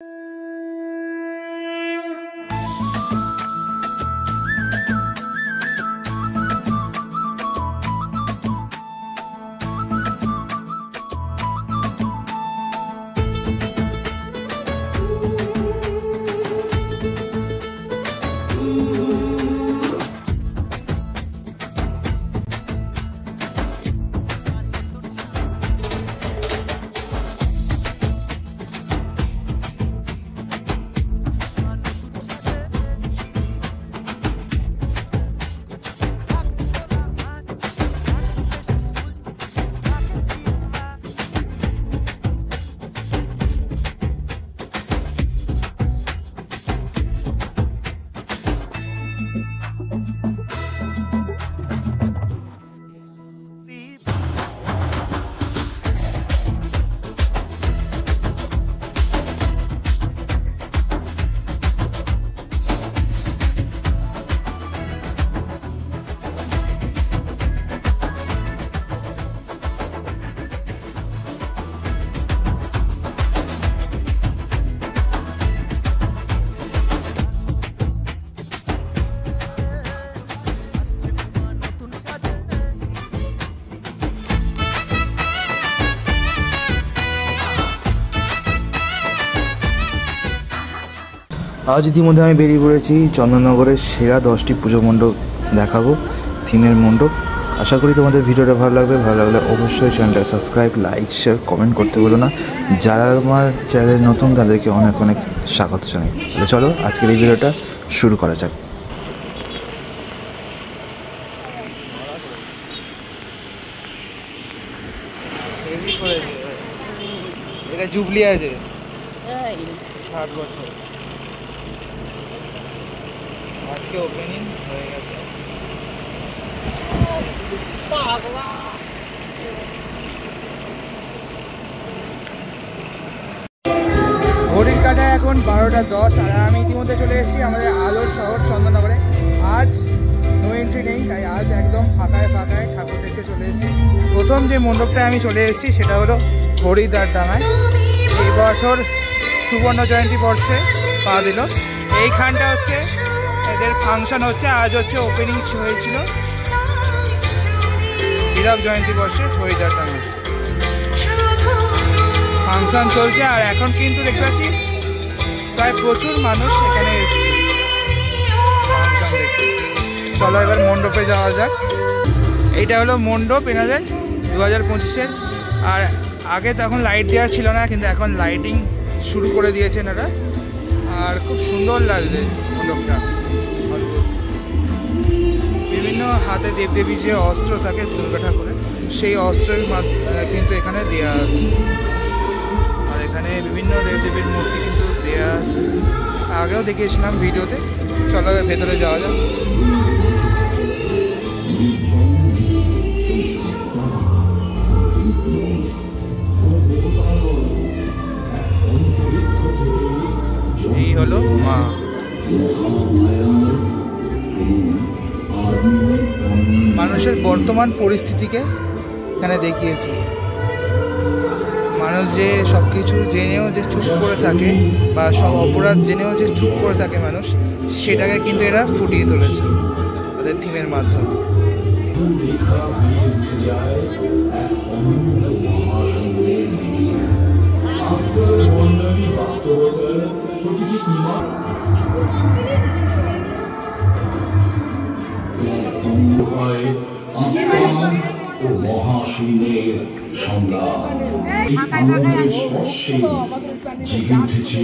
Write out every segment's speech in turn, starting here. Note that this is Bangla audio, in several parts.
আজ ইতিমধ্যে আমি বেরিয়ে পড়েছি চন্দননগরের সেরা 10টি পুজো মণ্ডপ দেখাবো, থিমের মণ্ডপ। আশা করি তোমাদের ভিডিওটা ভালো লাগবে। ভালো লাগলে অবশ্যই চ্যানেলটা সাবস্ক্রাইব, লাইক, শেয়ার, কমেন্ট করতে বলো না। যারা আমার চ্যানেল নতুন তাদেরকে অনেক অনেক স্বাগত জানাই। তাহলে চলো আজকের এই ভিডিওটা শুরু করা যাক। এটা জুবলি আছে 60 বছর আজকে ওপেনিং হয়ে গেছে। ঘড়ির কাঁটায় এখন 12টা 10 আর আমি ইতিমধ্যে চলে এসেছি আমাদের আলোর শহর চন্দননগরে। আজ নো এন্ট্রি নেই, তাই আজ একদম ফাঁকায় ফাঁকায় ঠাকুর দেখতে চলে এসেছি। প্রথম যে মণ্ডপটায় আমি চলে এসেছি সেটা হলো হরিদ্বার ডাঙায়। এই বছর সুবর্ণ জয়ন্তী বর্ষে পা দিল। এইখানটা হচ্ছে এদের ফাংশন হচ্ছে, আজ হচ্ছে ওপেনিং হয়েছিল হীরক জয়ন্তী বর্ষে হরিদ্বার ডাঙায় ফাংশন চলছে। আর এখন কিন্তু দেখতে পাচ্ছি প্রায় প্রচুর মানুষ এখানে এসছে ফাংশন দেখতে। চলো এবার মণ্ডপে যাওয়া যাক। এইটা হলো মণ্ডপ এনাদের 2025-এর। আর আগে তখন লাইট দেওয়া ছিল না, কিন্তু এখন লাইটিং শুরু করে দিয়েছেন এরা। আর খুব সুন্দর লাগছে মণ্ডপটা। বিভিন্ন হাতে দেবদেবীর যে অস্ত্র থাকে দুর্গা ঠাকুরের, সেই অস্ত্রের কিন্তু এখানে দেওয়া আছে। আর এখানে বিভিন্ন দেবদেবীর মূর্তি কিন্তু দেওয়া আছে, আগেও দেখিয়েছিলাম ভিডিওতে। চলো ভেতরে যাওয়া যাক। এই হলো মা। মানুষের বর্তমান পরিস্থিতিকে এখানে দেখিয়েছে। মানুষ যে সব কিছু জেনেও যে চুপ করে থাকে, বা সব অপরাধ জেনেও যে চুপ করে থাকে মানুষ, সেটাকে কিন্তু এরা ফুটিয়ে তুলেছে তাদের থিমের মাধ্যমে। মহাশূন্যের সংগ্রাম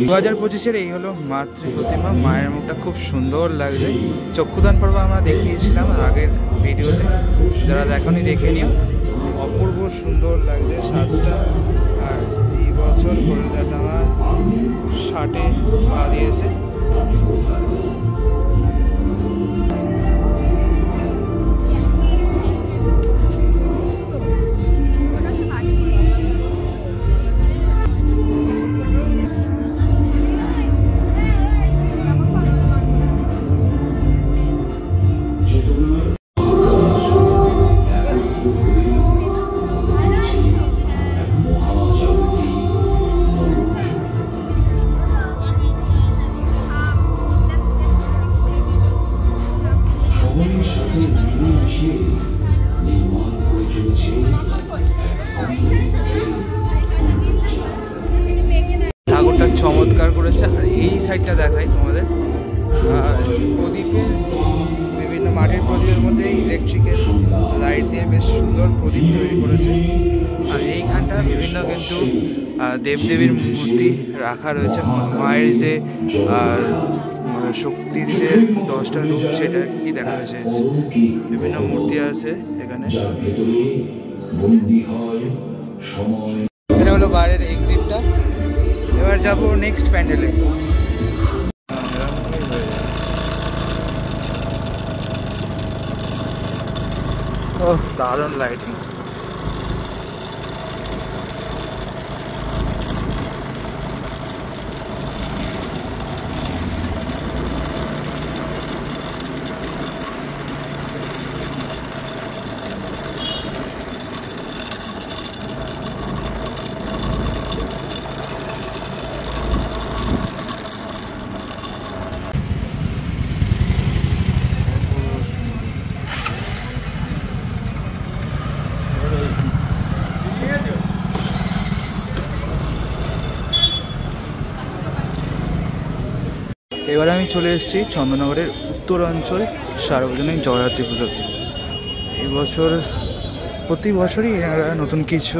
2025-এর এই হলো মাতৃ প্রতিমা। মায়ের মুখটা খুব সুন্দর লাগছে। চক্ষুদান পর্ব আমরা দেখিয়েছিলাম আগের ভিডিওতে, যারা দেখনি দেখে নিও। অপূর্ব সুন্দর লাগছে সাজটা। আর এই বছর হরিদ্বার ডাঙা 60-এ পা দিয়েছে। চমৎকার করেছে। আর এই সাইডটা দেখাই তোমাদের, প্রদীপের বিভিন্ন মাটির প্রদীপের মধ্যে ইলেকট্রিকের লাইট দিয়ে বেশ সুন্দর প্রদীপ তৈরি করেছে। আর এইখানটা বিভিন্ন কিন্তু দেবদেবীর মূর্তি রাখা রয়েছে। মায়ের যে শক্তির যে 10টা রূপ সেটা কি দেখা যাচ্ছে, বিভিন্ন মূর্তি আছে এখানে। এটা হলো বাইরের এক্সিটটা। এবার যাবো নেক্সট প্যান্ডেলে। ওহ, দারুণ লাইটিং। এবার আমি চলে এসেছি চন্দননগরের উত্তরাঞ্চল সার্বজনীন জগদ্ধাত্রী পুজোতে। এবছর প্রতি বছরই এনারা নতুন কিছু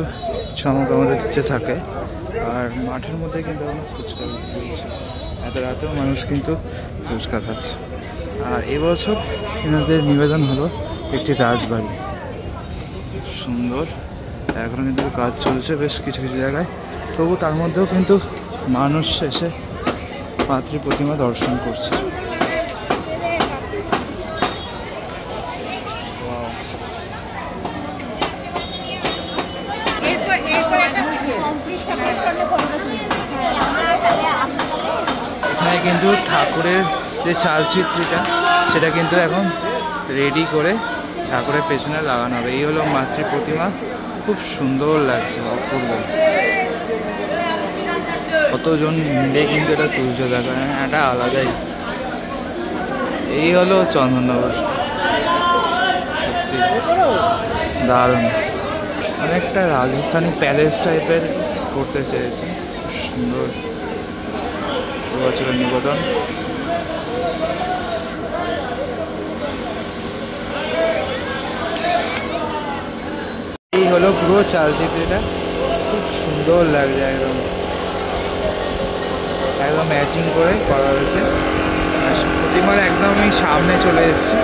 চমক আমাদের দিতে থাকে। আর মাঠের মধ্যে কিন্তু এখনো ফুচকা রয়েছে, এত রাতেও মানুষ কিন্তু ফুচকা খাচ্ছে। আর এবছর এনাদের নিবেদন হলো একটি রাজবাড়ি, সুন্দর। এখনও কিন্তু কাজ চলছে বেশ কিছু কিছু জায়গায়, তবু তার মধ্যেও কিন্তু মানুষ এসে মাতৃ প্রতিমা দর্শন করছে। এখানে কিন্তু ঠাকুরের যে চালচিত্রটা সেটা কিন্তু এখন রেডি করে ঠাকুরের পেছনে লাগানো হবে। এই হলো মাতৃ প্রতিমা, খুব সুন্দর লাগছে, অপূর্ব। কতজন মিলে কিন্তু এটা তুলছে, দেখা এটা আলাদাই। এই হলো চন্দননগর, সত্যি দারুণ। অনেকটা রাজস্থানী প্যালেস টাইপের করতে চেয়েছে, সুন্দর এবছরের নিবেদন। এই হলো পুরো চালচিত্রটা, খুব সুন্দর লাগছে, একদম একদম ম্যাচিং করে করা হয়েছে। প্রতিমার একদমই সামনে চলে এসেছি।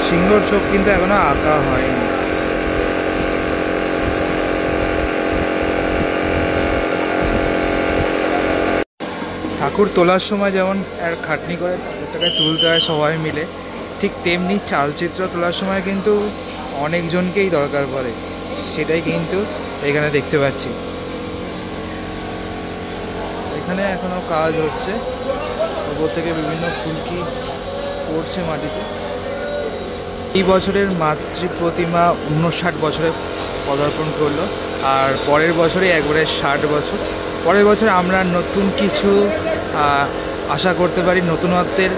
সিংহর চোখ কিন্তু এখনো আঁকা হয়নি। ঠাকুর তোলার সময় যেমন আর খাটনি করে ঠাকুরটাকে তুলতে হয় সবাই মিলে, ঠিক তেমনি চালচিত্র তোলার সময় কিন্তু অনেকজনকেই দরকার পড়ে, সেটাই কিন্তু এখানে দেখতে পাচ্ছি। এখানে এখনো কাজ হচ্ছে, উপর থেকে বিভিন্ন ফুলকি পড়ছে মাটিতে। এই বছরের মাতৃ প্রতিমা 59 বছরে পদার্পণ করলো, আর পরের বছরই একবারে 60 বছর। পরের বছর আমরা নতুন কিছু আশা করতে পারি, নতুনত্বের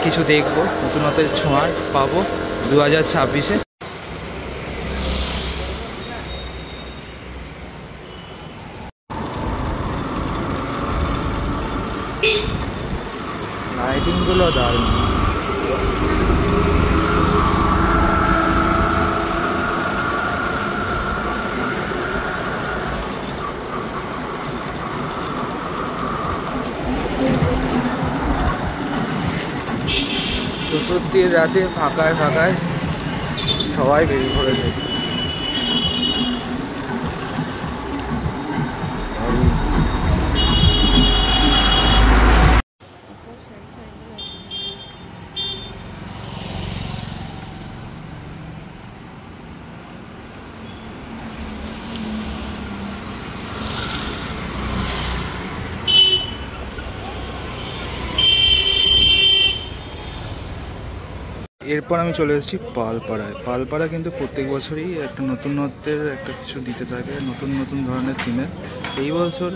কিছু দেখব, নতুনত্বের ছোঁয়া পাবো 2026-এ। লাইটিংগুলো দারুণ। চতুর্থীর রাতে ফাঁকায় ফাঁকায় সবাই বেরিয়ে পড়েছে। এরপর আমি চলে এসেছি পালপাড়ায়। পালপাড়া কিন্তু প্রত্যেক বছরই একটা নতুনত্বের একটা কিছু দিতে থাকে, নতুন নতুন ধরনের থিমের। এই বছর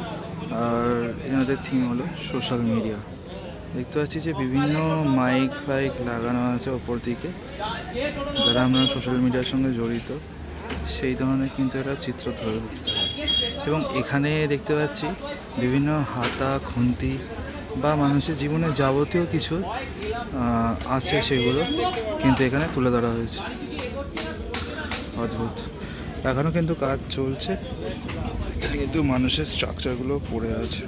আর এনাদের থিম হলো সোশ্যাল মিডিয়া। দেখতে পাচ্ছি যে বিভিন্ন মাইক ফাইক লাগানো আছে ওপর দিকে, যারা আমরা সোশ্যাল মিডিয়ার সঙ্গে জড়িত সেই ধরনের কিন্তু এরা চিত্র ধরে উঠতে হয়। এবং এখানে দেখতে পাচ্ছি বিভিন্ন হাতা খুন্তি বা মানুষের জীবনে যাবতীয় কিছু আছে, সেগুলো কিন্তু এখানে তুলে ধরা হয়েছে। অদ্ভুত। এখনও কিন্তু কাজ চলছে। এখানে কিন্তু মানুষের স্ট্রাকচারগুলো পড়ে আছে।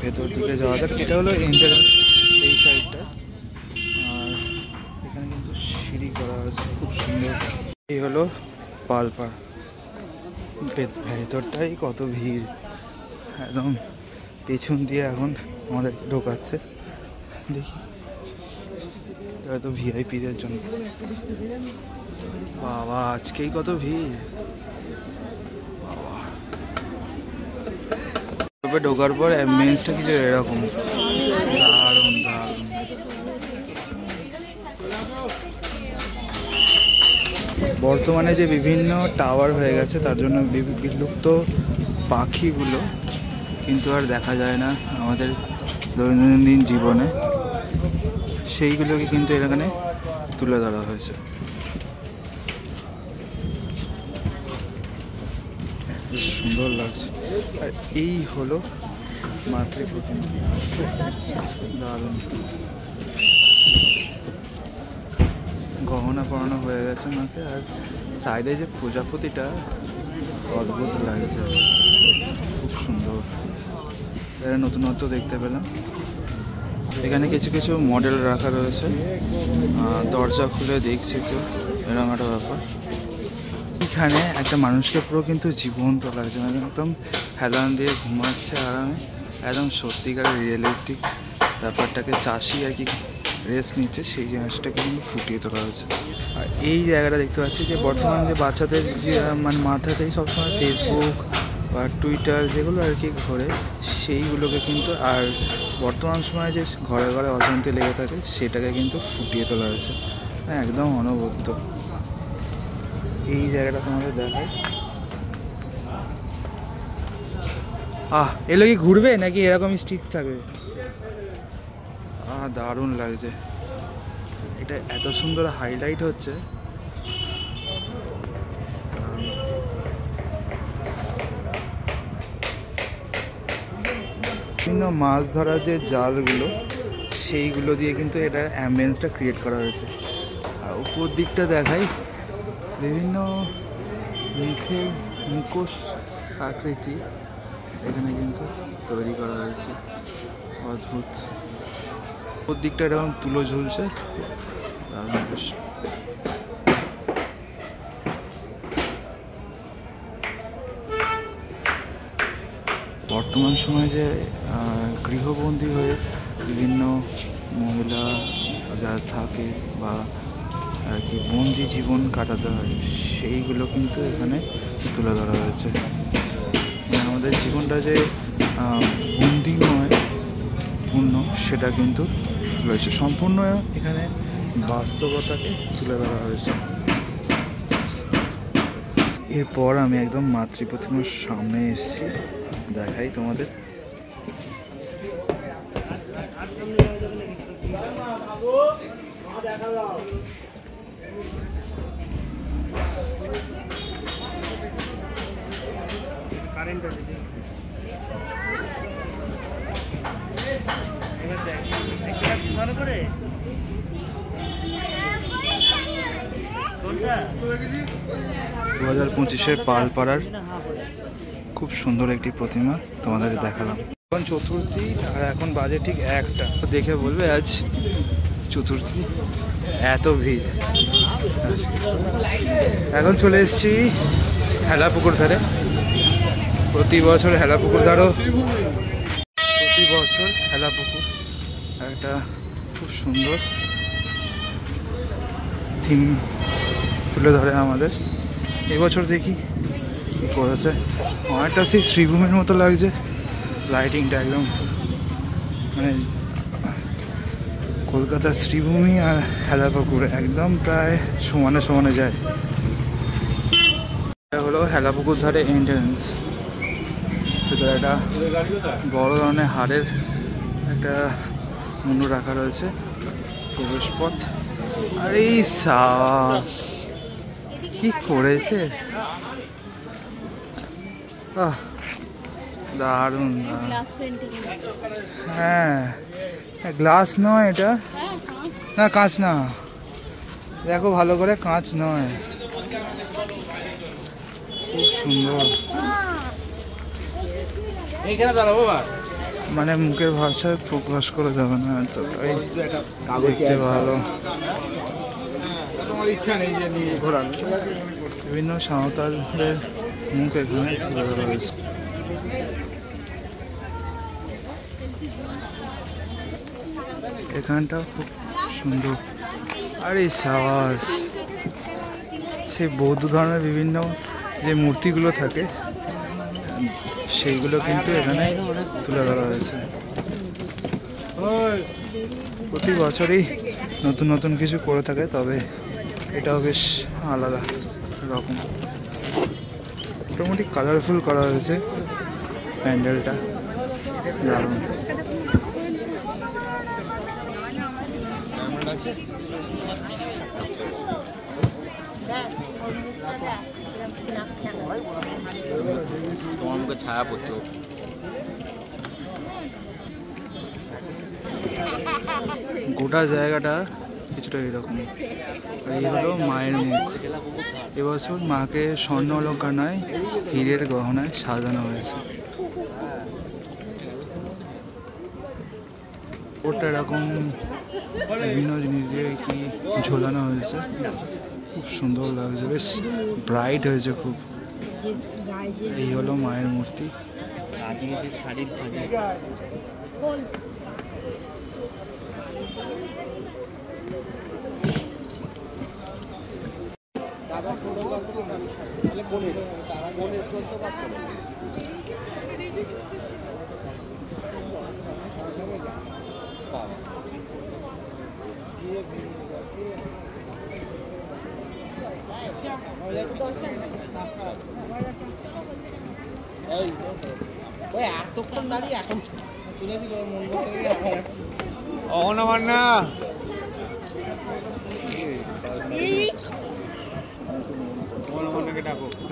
ভেতর দিকে যাওয়া যাক। এটা হলো এন্ট্রান্স এই সাইডটা, আর এখানে কিন্তু সিঁড়ি করা আছে খুব সুন্দর। এই হলো পালপাড়। ভেতরটাই কত ভিড়, একদম পেছন দিয়ে এখন আমাদের ঢোকাচ্ছে। দেখি, হয়তো ভিআইপিদের জন্য। বাবা, আজকেই কত ভিড় বাবা। ঢোকার পর অ্যাম্বিয়েন্সটা কিছু এরকম দারুণ দারুণ। বর্তমানে যে বিভিন্ন টাওয়ার হয়ে গেছে তার জন্য বিলুপ্ত পাখিগুলো কিন্তু আর দেখা যায় না আমাদের দৈনন্দিন জীবনে, সেইগুলোকে কিন্তু এখানে তুলে ধরা হয়েছে। বেশ সুন্দর লাগছে। আর এই হলো মাতৃ প্রতিমা, দারুণ। গহনা পরানো হয়ে গেছে মাকে, আর সাইডে যে প্রজাপতিটা অদ্ভুত লাগছে, খুব সুন্দর। এটা নতুনত্ব দেখতে পেলাম। এখানে কিছু কিছু মডেল রাখা রয়েছে, দরজা খুলে দেখছি তো এরকম একটা ব্যাপার। এখানে একটা মানুষকে পুরো কিন্তু জীবন্ত লাগছে, মানে একদম হেলান দিয়ে ঘুমাচ্ছে আরামে, একদম সত্যিকারের রিয়েলিস্টিক ব্যাপারটাকে চাষি আর কি রেস্ট নিচ্ছে, সেই জিনিসটাকে কিন্তু ফুটিয়ে তোলা হয়েছে। আর এই জায়গাটা দেখতে পাচ্ছি যে বর্তমান যে বাচ্চাদের যে মানে মাথাতেই সবসময় ফেসবুক বা টুইটার যেগুলো আর কি ঘোরে, সেইগুলোকে কিন্তু, আর বর্তমান সময়ে যে ঘরে ঘরে অশান্তি লেগে থাকে সেটাকে কিন্তু ফুটিয়ে তোলা হয়েছে, একদম অনবদ্য। এই জায়গাটা তোমাদের দেখায়। এগুলো কি ঘুরবে নাকি এরকমই স্টিক থাকবে? দারুণ লাগছে। এটা এত সুন্দর হাইলাইট হচ্ছে। বিভিন্ন মাছ ধরার যে জালগুলো, সেইগুলো দিয়ে কিন্তু এটা অ্যাম্বিয়েন্সটা ক্রিয়েট করা হয়েছে। আর উপর দিকটা দেখাই, বিভিন্ন মুখোশ আকৃতি এখানে কিন্তু তৈরি করা হয়েছে, অদ্ভুত। উপর দিকটা এরকম তুলো ঝুলছে, বর্তমান সময়ে যে গৃহবন্দী হয়ে বিভিন্ন মহিলা যারা থাকে বা আর কি বন্দি জীবন কাটাতে হয়, সেইগুলো কিন্তু এখানে তুলে ধরা হয়েছে। আমাদের জীবনটা যে বন্দিময় পূর্ণ, সেটা কিন্তু রয়েছে সম্পূর্ণ এখানে বাস্তবতাকে তুলে ধরা হয়েছে। এরপর আমি একদম মাতৃ প্রতিমার সামনে এসেছি, দেখাই তোমাদের। দু 2025 পালপাড়ার খুব সুন্দর একটি প্রতিমা তোমাদের দেখালাম। এখন চতুর্থী, আর এখন বাজে ঠিক 1টা। দেখে বলবে আজ চতুর্থী, এত ভিড়। এখন চলে এসেছি হেলাপুকুর ধারে। প্রতি বছর হেলাপুকুর ধারও, প্রতি বছর হেলাপুকুর একটা খুব সুন্দর থিম তুলে ধরে আমাদের। এবছর দেখি কী করেছে। অনেকটা সেই শ্রীভূমির মতো লাগছে, লাইটিংটা একদম মানে কলকাতার শ্রীভূমি আর হেলাপুকুর একদম প্রায় সমানে সমানে যায়। এটা হলো হেলাপুকুর ধারে এন্ট্রান্স। ভিতরে একটা বড় ধরনের হাড়ের একটা মুন্ডু রাখা রয়েছে, প্রবেশ পথ। আর এই সাস কি করেছে, দারুণ গ্লাস পেন্টিং। হ্যাঁ গ্লাস নয় এটা, না কাঁচ না, দেখো ভালো করে, কাঁচ নয়, খুব সুন্দর। মানে মুখের ভাষায় প্রকাশ করে যাবে না, এতটাই দেখতে ভালো। বিভিন্ন সাঁওতালদের মুখ এখানে তুলে ধরা হয়েছে। এখানটাও খুব সুন্দর। আরে সাবাস, সেই বৌদ্ধ ধর্মের বিভিন্ন যে মূর্তিগুলো থাকে সেইগুলো কিন্তু এখানে তুলে ধরা হয়েছে। প্রতি বছরই নতুন নতুন কিছু করে থাকে, তবে এটাও বেশ আলাদা রকম। মোটামুটি কালারফুল করা হয়েছে প্যান্ডেলটা, দারুণ। তোমার মুখে ছায়া পড়তো। গোটা জায়গাটা কিছুটা এরকম। এই হলো মায়ের মুখ। এবছর মাকে স্বর্ণ অলঙ্কার নয়, হীরের গহনায় সাজানো হয়েছে। ওটা এরকম বিভিন্ন জিনিস দিয়ে কি ঝোলানো হয়েছে, খুব সুন্দর লাগছে, বেশ ব্রাইট হয়েছে খুব। এই হলো মায়ের মূর্তি। এতক্ষণ দাঁড়িয়ে এখন তুলেছিল মন অহনা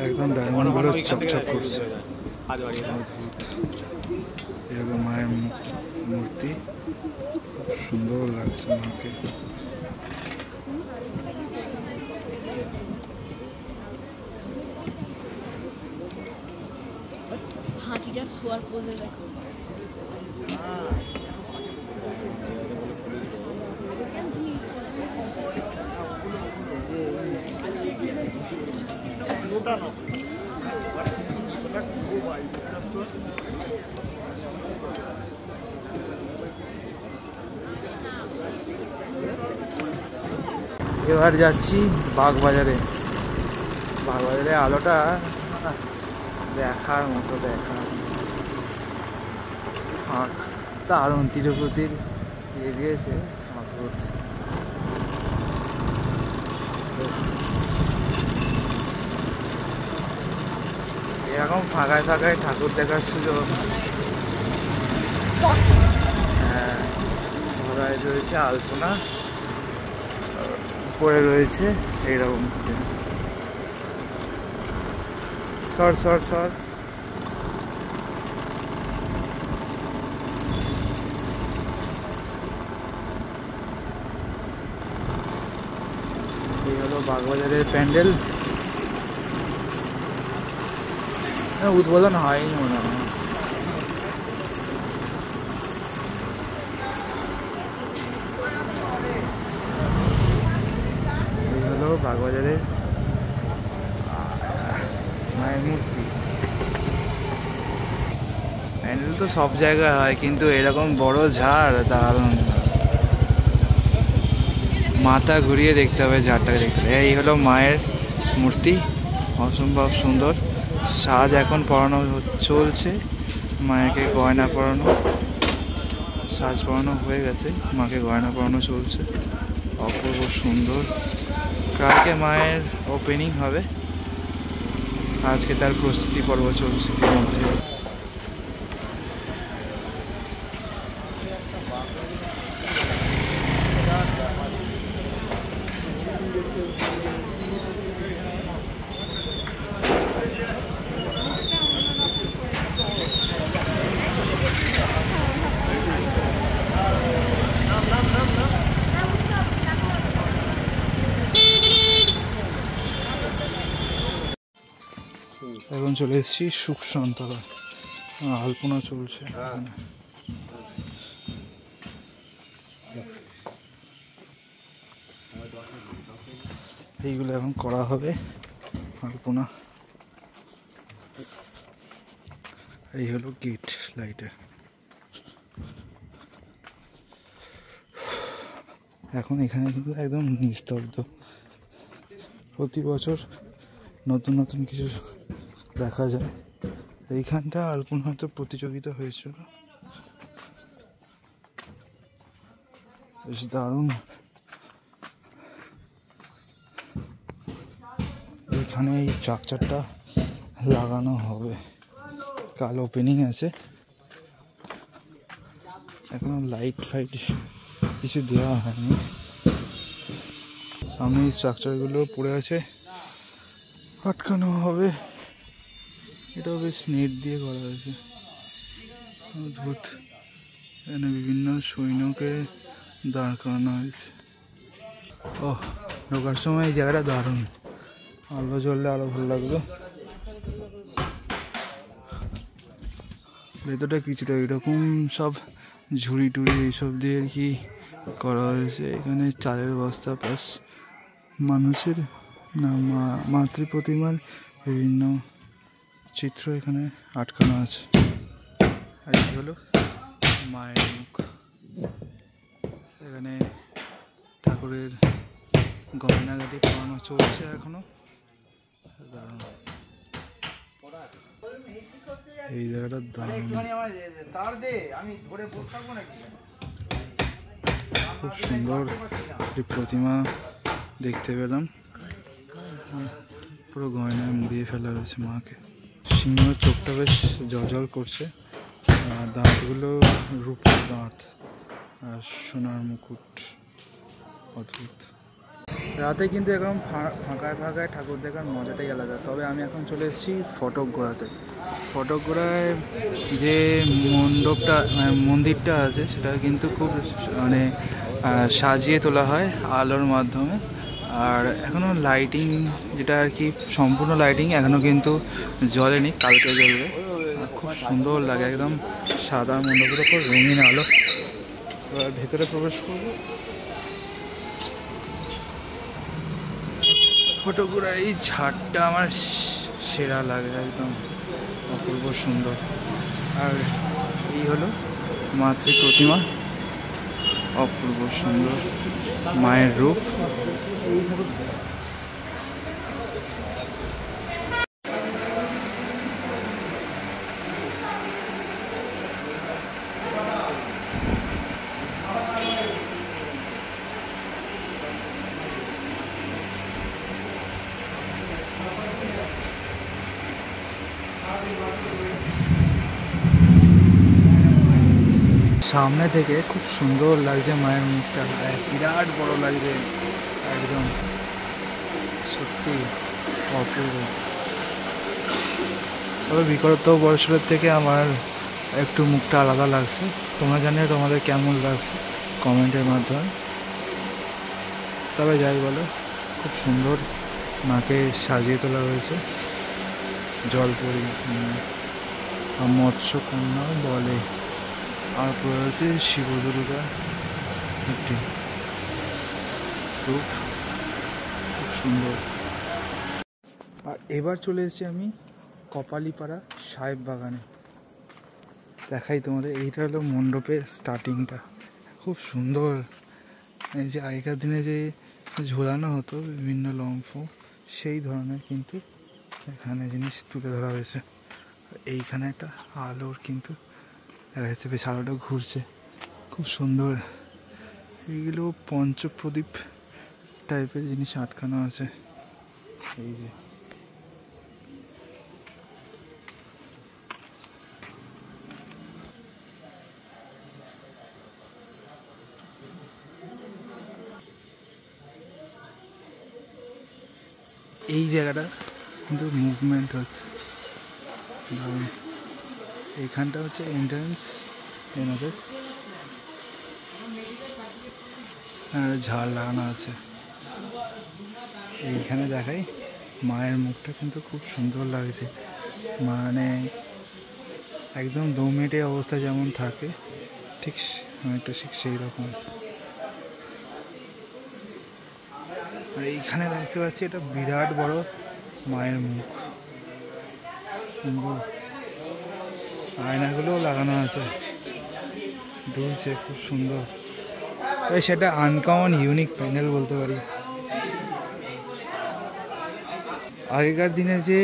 একদম ডায়মন্ড গুলো চকচক করছে, এগুলো মায়ের মূর্তি, খুব সুন্দর লাগছে মাকে। হাতিটা শোয়ার পোজে দেখো। এবার যাচ্ছি বাগবাজারে। বাগবাজারে আলোটা দেখার মতো, দারুণ তিরুপতির ইয়ে দিয়েছে অদ্ভুত। এরকম ফাঁকায় ফাঁকায় ঠাকুর দেখার সুযোগ। হ্যাঁ, ঘোড়ায় রয়েছে আলপনা, পড়ে রয়েছে এইরকম। সর সর সর। এই হলো বাগবাজারের প্যান্ডেল। উদ্বোধন হয়নি মনে হয়। এই হলো বাগবাজারের মায়ের মূর্তি। প্যান্ডেল তো সব জায়গায় হয়, কিন্তু এরকম বড় ঝাড় দারুণ। মাথা ঘুরিয়ে দেখতে হবে ঝাড়টাকে, দেখতে হবে। এই হলো মায়ের মূর্তি, অসম্ভব সুন্দর। সাজ এখন পরানো চলছে, মায়েরকে গয়না পরানো, সাজ পরানো হয়ে গেছে, মাকে গয়না পরানো চলছে। অপূর্ব সুন্দর। কালকে মায়ের ওপেনিং হবে, আজকে তার প্রস্তুতি পর্ব চলছে মধ্যে। চলে এসেছি সুখ শান্তলা, আলপনা চলছে এখানে। এইগুলো এখন করা হবে আলপনা। এই হলো গেট লাইটের। এখন এখানে কিন্তু একদম নিস্তব্ধ। প্রতি বছর নতুন নতুন কিছু দেখা যায়। এইখানটা আলপনা হয়তো প্রতিযোগিতা হয়েছিল, বেশ দারুণ। এখানে এই স্ট্রাকচারটা লাগানো হবে, কাল ওপেনিং আছে, এখনো লাইট ফাইট কিছু দেওয়া হয়নি। সামনে এই স্ট্রাকচারগুলো পড়ে আছে, আটকানো হবে। এটাও বেশ নেট দিয়ে করা হয়েছে, অদ্ভুত। এখানে বিভিন্ন সৈন্যকে দাঁড় করানো হয়েছে। ও, ঢোকার সময় এই জায়গাটা দারুণ, আলো জ্বললে আরো ভালো লাগলো। ভেতরটা কিছুটা এরকম সব ঝুড়ি টুড়ি এইসব দিয়ে আর কি করা হয়েছে। এখানে চালের বস্তা প্লাস মানুষের না মাতৃ প্রতিমার বিভিন্ন চিত্র এখানে আটকানো আছে। আর এই হলো মায়ের মুখ। এখানে ঠাকুরের গয়নাগাটি পরানো চলছে এখনো। এই জায়গাটা খুব সুন্দর একটি প্রতিমা দেখতে পেলাম, পুরো গয়নায় মুড়িয়ে ফেলা হয়েছে মাকে। সিংহের চোখটা বেশ জল করছে, দাঁতগুলো রূপোর দাঁত আর সোনার মুকুট, অদ্ভুত। রাতে কিন্তু একদম ফাঁকায় ফাঁকায় ঠাকুর দেখার মজাটাই আলাদা। তবে আমি এখন চলে এসেছি ফটকগোড়াতে। ফটকগোড়ায় যে মণ্ডপটা মন্দিরটা আছে সেটা কিন্তু খুব মানে সাজিয়ে তোলা হয় আলোর মাধ্যমে। আর এখনও লাইটিং, যেটা আর কি সম্পূর্ণ লাইটিং এখনও কিন্তু জ্বলেনি, কালকে জ্বলবে। খুব সুন্দর লাগে, একদম সাদা মণ্ডপের ওপর রঙিন আলো। এবার ভেতরে প্রবেশ করবো। ফটকগোড়ার এই ঝাড়টা আমার সেরা লাগে, একদম অপূর্ব সুন্দর। আর এই হলো মাতৃ প্রতিমা, অপূর্ব সুন্দর মায়ের রূপ। সামনে থেকে খুব সুন্দর লাগছে মায়ের মুখটা, বিরাট বড় লাগছে, একদম সত্যি অপূর্ব। তবে বিগত বছরের থেকে আমার একটু মুখটা আলাদা লাগছে। তোমরা জানিও তোমাদের কেমন লাগছে কমেন্টের মাধ্যমে। তবে যাই বলো, খুব সুন্দর মাকে সাজিয়ে তোলা হয়েছে। জলপরি মৎস্যকন্যা বলে। আর রয়েছে শিব দুর্গা একটি রূপ, খুব সুন্দর। আর এবার চলে এসেছি আমি কপালীপাড়া সাহেব বাগানে। দেখাই তোমাদের, এইটা হলো মণ্ডপের স্টার্টিংটা, খুব সুন্দর। এই যে আগেকার দিনে যে ঝোলানো হতো বিভিন্ন লম্ফ, সেই ধরনের কিন্তু এখানে জিনিস তুলে ধরা হয়েছে। এইখানে একটা আলোর কিন্তু দেখা যাচ্ছে, বেশ আলোটা ঘুরছে, খুব সুন্দর। এইগুলো পঞ্চপ্রদীপ টাইপের জিনিস আটকানো আছে। এই যে এই জায়গাটা কিন্তু মুভমেন্ট হচ্ছে। এইখানটা হচ্ছে এন্ট্রান্স এনাদের, ঝাড় লাগানো আছে। এইখানে দেখাই মায়ের মুখটা কিন্তু খুব সুন্দর লাগছে, মানে একদম দৌমেটে অবস্থা যেমন থাকে ঠিক অনেকটা ঠিক সেই রকম। আর এইখানে দেখতে পাচ্ছি এটা বিরাট বড় মায়ের মুখ, আয়নাগুলোও লাগানো আছে, দুলছে খুব সুন্দর। সেটা আনকমন ইউনিক প্যান্ডেল বলতে পারি। আগেকার দিনে যে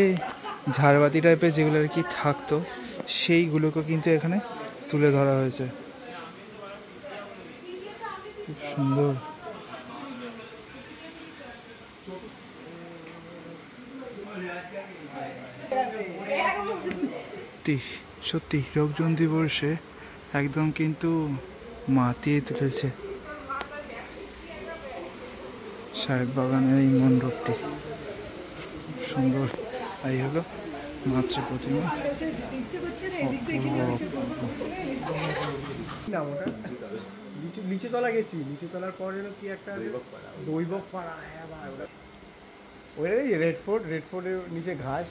ঝাড়বাতি টাইপের যেগুলো আর কি থাকতো সেইগুলোকে কিন্তু এখানে তুলে ধরা হয়েছে, খুব সুন্দর। সত্যি লোকজন দিবসে একদম কিন্তু মাতিয়ে তুলেছে সাহেব বাগানের এই মণ্ডপটি, সুন্দর। এই হলো মাতৃ প্রতিমা, লিচুতলা গেছি, লিচুতলার পর এলো কি একটা দৈবক পাড়া, ওই রেড ফোর্টের নিচে ঘাস,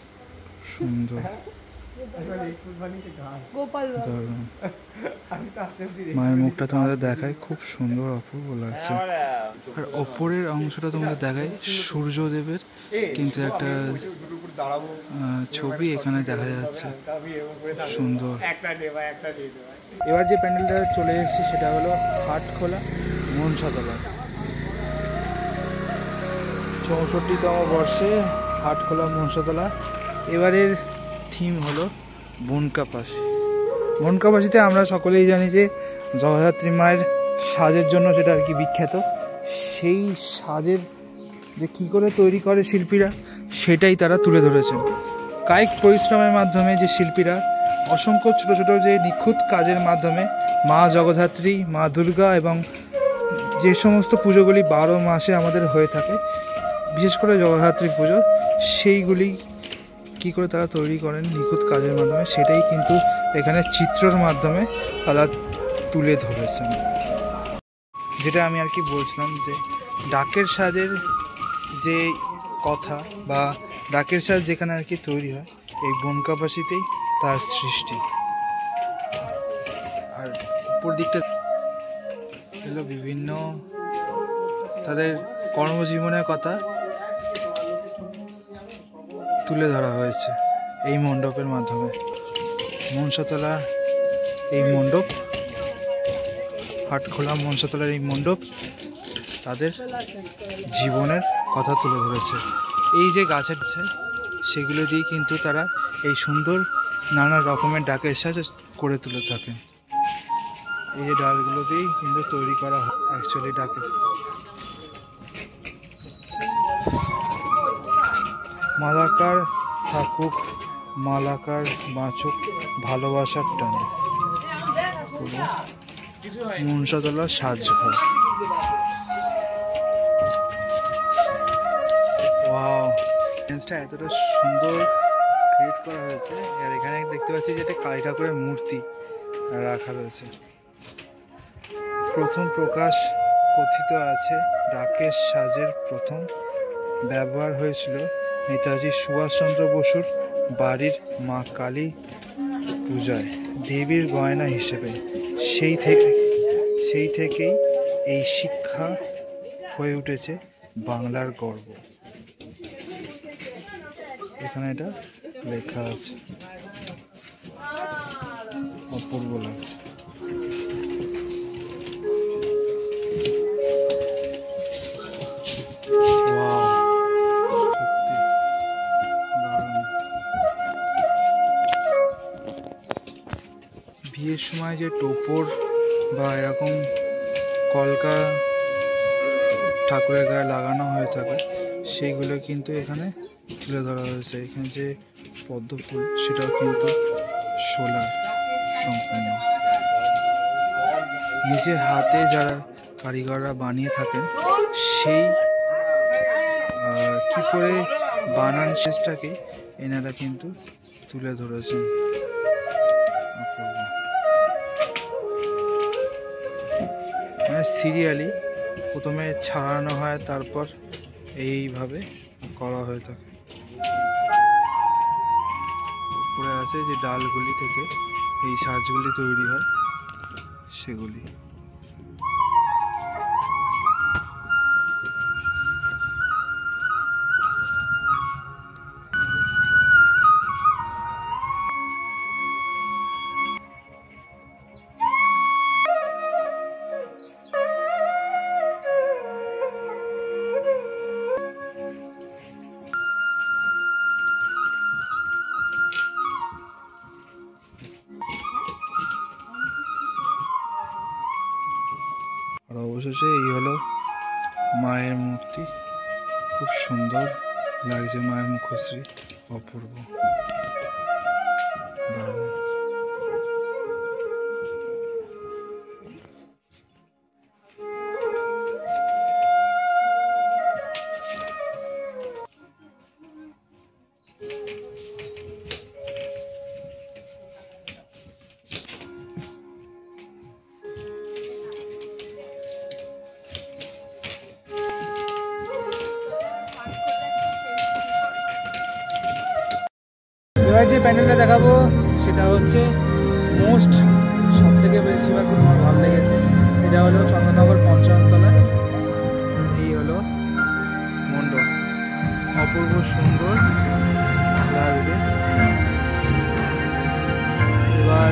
সুন্দর মায়ের মুখটা তোমাদের দেখায়, খুব সুন্দর অপূর্ব লাগছে। আর ওপরের অংশটা তোমাদের দেখায় সূর্যদেবের কিন্তু একটা ছবি এখানে দেখা যাচ্ছে, সুন্দর। এবার যে প্যান্ডেলটা চলে এসেছে সেটা হলো হাটখোলা মনসাতলা, 64তম বর্ষে হাটখোলা মনসাতলা। এবারের থিম হলো বনকাপাসি। বনকাপাসিতে আমরা সকলেই জানি যে জগদ্ধাত্রী মায়ের সাজের জন্য সেটা আর কি বিখ্যাত। সেই সাজের যে কী করে তৈরি করে শিল্পীরা সেটাই তারা তুলে ধরেছেন। কায়িক পরিশ্রমের মাধ্যমে যে শিল্পীরা অসংখ্য ছোট ছোট যে নিখুঁত কাজের মাধ্যমে মা জগদ্ধাত্রী, মা দুর্গা এবং যে সমস্ত পুজোগুলি 12 মাসে আমাদের হয়ে থাকে, বিশেষ করে জগদ্ধাত্রী পুজো, সেইগুলি কী করে তারা তৈরি করেন নিখুঁত কাজের মাধ্যমে, সেটাই কিন্তু এখানে চিত্রর মাধ্যমে তারা তুলে ধরেছেন। যেটা আমি আর কি বলছিলাম যে ডাকের সাজের যে কথা বা ডাকের সাজ যেখানে আর কি তৈরি হয়, এই বনকাপাসিতেই তার সৃষ্টি। আর উপর দিকটা হলো বিভিন্ন তাদের কর্মজীবনের কথা তুলে ধরা হয়েছে এই মণ্ডপের মাধ্যমে। মনসাতলা এই মণ্ডপ, হাটখোলা মনসাতলার এই মণ্ডপ তাদের জীবনের কথা তুলে ধরেছে। এই যে গাছের সেগুলো দিয়ে কিন্তু তারা এই সুন্দর নানা রকমের ডাকের সাজ করে তুলে থাকেন। এই যে ডালগুলো দিয়েই কিন্তু তৈরি করা হয় অ্যাকচুয়ালি ডাকে। মালাকার থাকুক, মালাকার বাঁচুক, ভালোবাসার টানে, মনসাতলা সাজঘর। ওয়াও, জিনিসটা এতটা সুন্দর ক্রিয়েট করা হয়েছে। আর এখানে দেখতে পাচ্ছি যে একটা কালী ঠাকুরের মূর্তি রাখা রয়েছে। প্রথম প্রকাশ কথিত আছে ডাকের সাজের প্রথম ব্যবহার হয়েছিল নেতাজি সুভাষচন্দ্র বসুর বাড়ির মা কালী পূজায় দেবীর গয়না হিসেবে। সেই থেকেই এই শিক্ষা হয়ে উঠেছে বাংলার গর্ব। এখানে এটা লেখা আছে, অপূর্ব লাগছে। বিয়ের সময় যে টোপর বা এরকম কলকা ঠাকুরের গায়ে লাগানো হয়ে থাকে সেইগুলো কিন্তু এখানে তুলে ধরা হয়েছে। এখানে যে পদ্ম ফুল সেটাও কিন্তু সোলার সম্পূর্ণ, নিজের হাতে যারা কারিগররা বানিয়ে থাকেন সেই কী করে বানান শেষটাকে এনারা কিন্তু তুলে ধরেছেন। মানে সিরিয়ালি প্রথমে ছাড়ানো হয়, তারপর এইভাবে করা হয়ে থাকে। আছে যে ডালগুলি থেকে এই সাজগুলি তৈরি হয় সেগুলি। আর অবশেষে এই হলো মায়ের মূর্তি, খুব সুন্দর লাগছে মায়ের মুখশ্রী, অপূর্ব দারুণ। এবার যে প্যান্ডেলটা দেখাবো সেটা হচ্ছে মোস্ট সব থেকে বেশিরভাগ আমার ভালো লেগেছে। এটা হলো চন্দননগর পঞ্চাননতলা। এই হলো মণ্ডপ, অপূর্ব সুন্দর লাগছে। এবার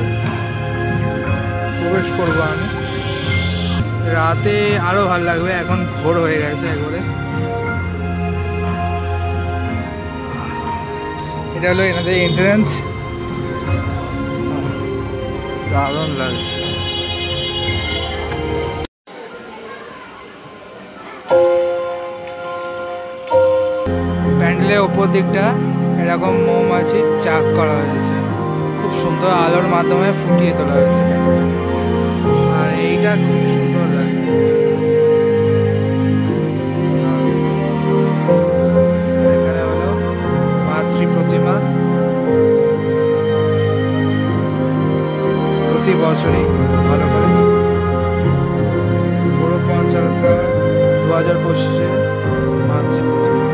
প্রবেশ করবো আমি, রাতে আরও ভালো লাগবে, এখন ভোর হয়ে গেছে একবারে। এটা হলো এনাদের এন্ট্রান্স, দারুণ লাগছে। প্যান্ডেলের ওপর দিকটা এরকম মৌমাছি চাক করা হয়েছে, খুব সুন্দর আলোর মাধ্যমে ফুটিয়ে তোলা হয়েছে প্যান্ডেলটা, আর এইটা খুব সুন্দর লাগছে। এখানে হলো মাতৃ প্রতিমা, প্রতি বছরই ভালো করে পুরো পঞ্চাননতলা 2025-এর মাতৃ প্রতিমা।